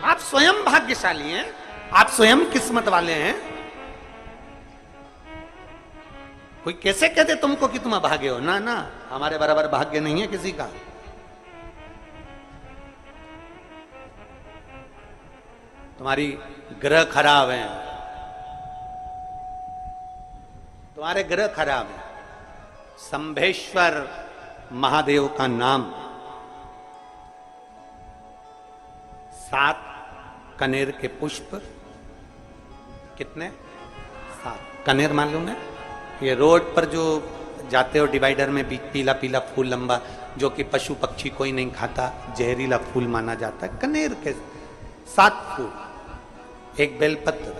आप स्वयं भाग्यशाली हैं, आप स्वयं किस्मत वाले हैं। कोई कैसे कहते तुमको कि तुम अभागे हो? ना ना, हमारे बराबर भाग्य नहीं है किसी का। तुम्हारी ग्रह खराब है, तुम्हारे ग्रह खराब है। शंभेश्वर महादेव का नाम 7 कनेर के पुष्प, कितने? 7 कनेर मालूम है? ये रोड पर जो जाते हो डिवाइडर में पीला पीला फूल लंबा, जो कि पशु पक्षी कोई नहीं खाता, जहरीला फूल माना जाता है। कनेर के 7 फूल, एक बेलपत्र।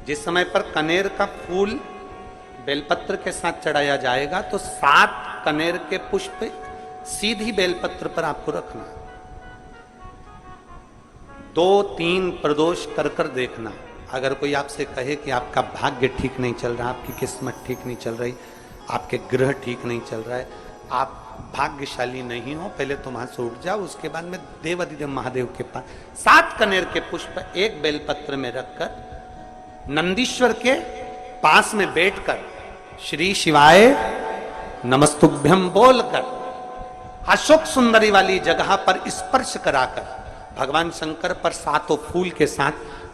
जिस समय पर कनेर का फूल बेलपत्र के साथ चढ़ाया जाएगा तो 7 कनेर के पुष्प सीधी बेलपत्र पर आपको रखना। 2-3 प्रदोष कर कर देखना। अगर कोई आपसे कहे कि आपका भाग्य ठीक नहीं चल रहा, आपकी किस्मत ठीक नहीं चल रही, आपके ग्रह ठीक नहीं चल रहा है, आप भाग्यशाली नहीं हो, पहले तुम वहां से उठ जाओ। उसके बाद में देवाधिदेव महादेव के पास 7 कनेर के पुष्प एक बेलपत्र में रखकर नंदीश्वर के पास में बैठकर श्री शिवाय नमस्तुभ्यम बोलकर अशोक सुंदरी वाली जगह पर स्पर्श कराकर भगवान शंकर पर 7 फूल के साथ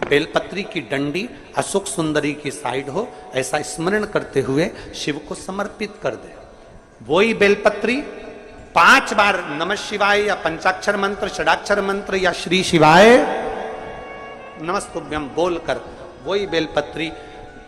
बेलपत्री की डंडी अशोक सुंदरी की साइड हो, ऐसा स्मरण करते हुए शिव को समर्पित कर दे। वही बेलपत्री 5 बार नमः शिवाय या पंचाक्षर मंत्र, षडाक्षर मंत्र या श्री शिवाय नमस्तुभ्यम बोलकर वही बेलपत्री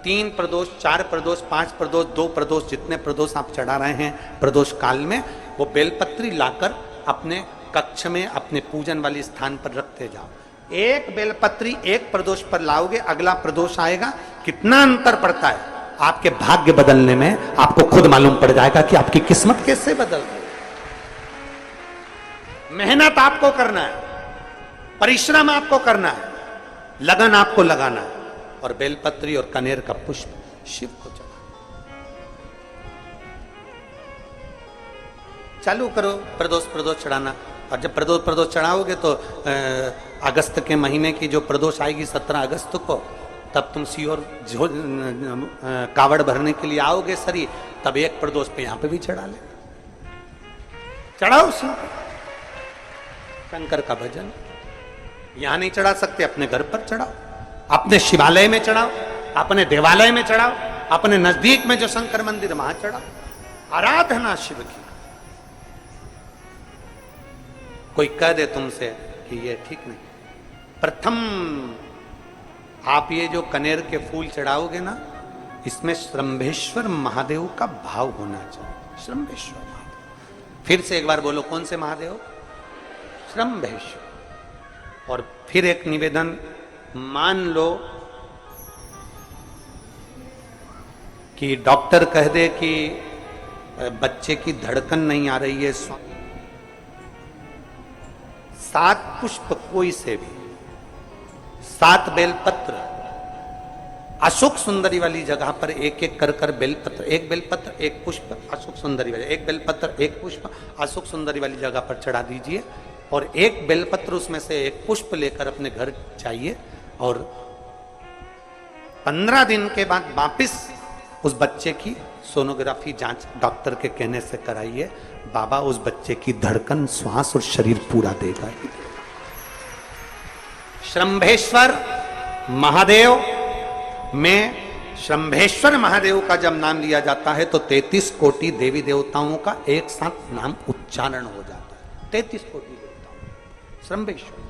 3 प्रदोष, 4 प्रदोष, 5 प्रदोष, 2 प्रदोष, जितने प्रदोष आप चढ़ा रहे हैं प्रदोष काल में, वो बेलपत्री लाकर अपने कक्ष में अपने पूजन वाले स्थान पर रखते जाओ। एक बेलपत्री एक प्रदोष पर लाओगे, अगला प्रदोष आएगा, कितना अंतर पड़ता है आपके भाग्य बदलने में, आपको खुद मालूम पड़ जाएगा कि आपकी किस्मत कैसे बदल रही है। मेहनत आपको करना है, परिश्रम आपको करना है, लगन आपको लगाना है, और बेलपत्री और कनेर का पुष्प शिव को चढ़ा। चालू करो प्रदोष चढ़ाना। और जब प्रदोष चढ़ाओगे तो अगस्त के महीने की जो प्रदोष आएगी 17 अगस्त को, तब तुम सीहोर कावड़ भरने के लिए आओगे सरी, तब एक प्रदोष पे यहां पे भी चढ़ा ले, चढ़ाओ शिव शंकर का भजन। यहां नहीं चढ़ा सकते, अपने घर पर चढ़ाओ, अपने शिवालय में चढ़ाओ, अपने देवालय में चढ़ाओ, अपने नजदीक में जो शंकर मंदिर वहां चढ़ाओ। आराधना शिव की। कोई कह दे तुमसे कि ये ठीक नहीं, प्रथम आप ये जो कनेर के फूल चढ़ाओगे ना, इसमें श्रंभेश्वर महादेव का भाव होना चाहिए। श्रंभेश्वर महादेव, फिर से एक बार बोलो, कौन से महादेव? श्रंभेश्वर। और फिर एक निवेदन, मान लो कि डॉक्टर कह दे कि बच्चे की धड़कन नहीं आ रही है, 7 पुष्प कोई से भी, 7 बेलपत्र अशोक सुंदरी वाली जगह पर एक एक कर कर बेलपत्र, एक बेलपत्र एक पुष्प अशोक सुंदरी वाली, एक बेलपत्र एक पुष्प अशोक सुंदरी वाली जगह पर चढ़ा दीजिए, और एक बेलपत्र उसमें से एक पुष्प लेकर अपने घर जाइए, और 15 दिन के बाद वापिस उस बच्चे की सोनोग्राफी जांच डॉक्टर के कहने से कराइए। बाबा उस बच्चे की धड़कन, श्वास और शरीर पूरा देगा। श्रंभेश्वर महादेव में, श्रंभेश्वर महादेव का जब नाम लिया जाता है तो 33 कोटि देवी देवताओं का एक साथ नाम उच्चारण हो जाता है। 33 कोटि देवताओं। श्रंभेश्वर,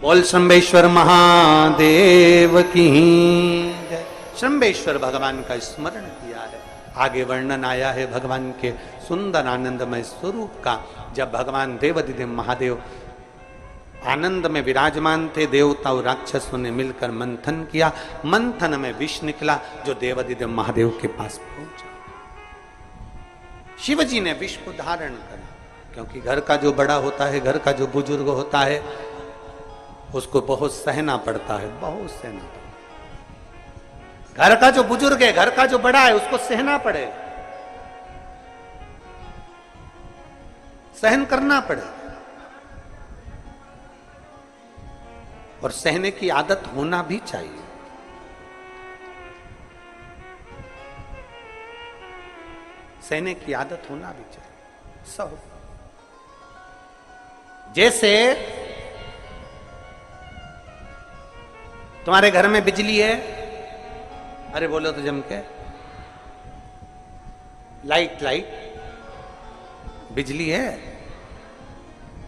बोल श्रंभेश्वर महादेव की जय। श्रंभेश्वर भगवान का स्मरण किया है। आगे वर्णन आया है भगवान के सुंदर आनंदमय स्वरूप का। जब भगवान देवाधिदेव महादेव आनंद में विराजमान थे, देवता और राक्षसों ने मिलकर मंथन किया, मंथन में विष निकला जो देवाधिदेव महादेव के पास पहुंचा। शिवजी ने विष को धारण करा, क्योंकि घर का जो बड़ा होता है, घर का जो बुजुर्ग होता है, उसको बहुत सहना पड़ता है, बहुत सहना पड़ता है। घर का जो बुजुर्ग है, घर का जो बड़ा है, उसको सहना पड़े, सहन करना पड़े। और सहने की आदत होना भी चाहिए। सहने की आदत होना भी चाहिए सब। जैसे तुम्हारे घर में बिजली है, अरे बोलो तो जम के, लाइट बिजली है।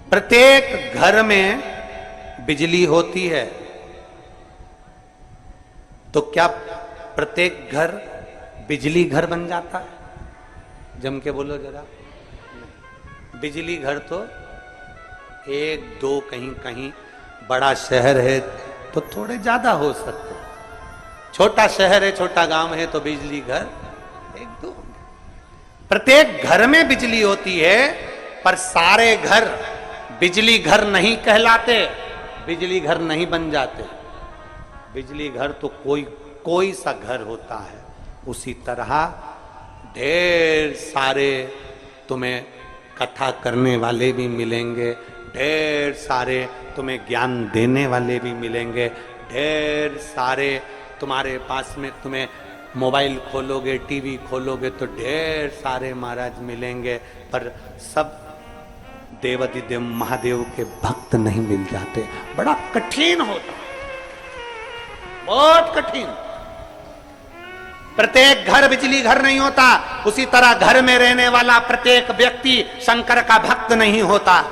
प्रत्येक घर में बिजली होती है, तो क्या प्रत्येक घर बिजली घर बन जाता है? जम के बोलो जरा। बिजली घर तो एक दो, कहीं कहीं बड़ा शहर है तो थोड़े ज्यादा हो सकते, छोटा शहर है, छोटा गांव है तो बिजली घर एक दो। प्रत्येक घर में बिजली होती है, पर सारे घर बिजली घर नहीं कहलाते, बिजली घर नहीं बन जाते। बिजली घर तो कोई सा घर होता है। उसी तरह ढेर सारे तुम्हें कथा करने वाले भी मिलेंगे, ढेर सारे तुम्हें ज्ञान देने वाले भी मिलेंगे, ढेर सारे तुम्हारे पास में, तुम्हें मोबाइल खोलोगे, टीवी खोलोगे तो ढेर सारे महाराज मिलेंगे, पर सब देवाधिदेव महादेव के भक्त नहीं मिल जाते। बड़ा कठिन होता, बहुत कठिन। प्रत्येक घर बिजली घर नहीं होता, उसी तरह घर में रहने वाला प्रत्येक व्यक्ति शंकर का भक्त नहीं होता।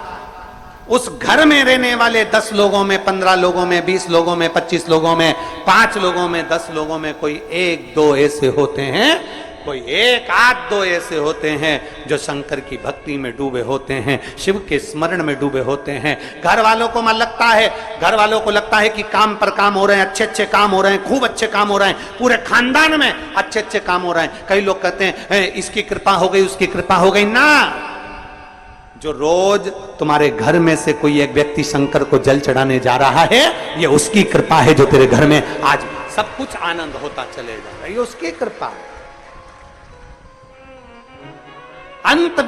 उस घर में रहने वाले 10 लोगों में, 15 लोगों में, 20 लोगों में, 25 लोगों में, 5 लोगों में, 10 लोगों में कोई 1-2 ऐसे होते हैं, कोई 1-8-2 ऐसे होते हैं जो शंकर की भक्ति में डूबे होते हैं, शिव के स्मरण में डूबे होते हैं। घर वालों को मन लगता है, घर वालों को लगता है कि काम पर काम हो रहे हैं, अच्छे अच्छे काम हो रहे हैं, खूब अच्छे काम हो रहे हैं, पूरे खानदान में अच्छे अच्छे काम हो रहे हैं। कई लोग कहते हैं इसकी कृपा हो गई, उसकी कृपा हो गई। ना, जो रोज तुम्हारे घर में से कोई एक व्यक्ति शंकर को जल चढ़ाने जा रहा है, ये उसकी कृपा है जो तेरे घर में आज सब कुछ आनंद होता चले जा रहा है, ये उसकी कृपा है। अंत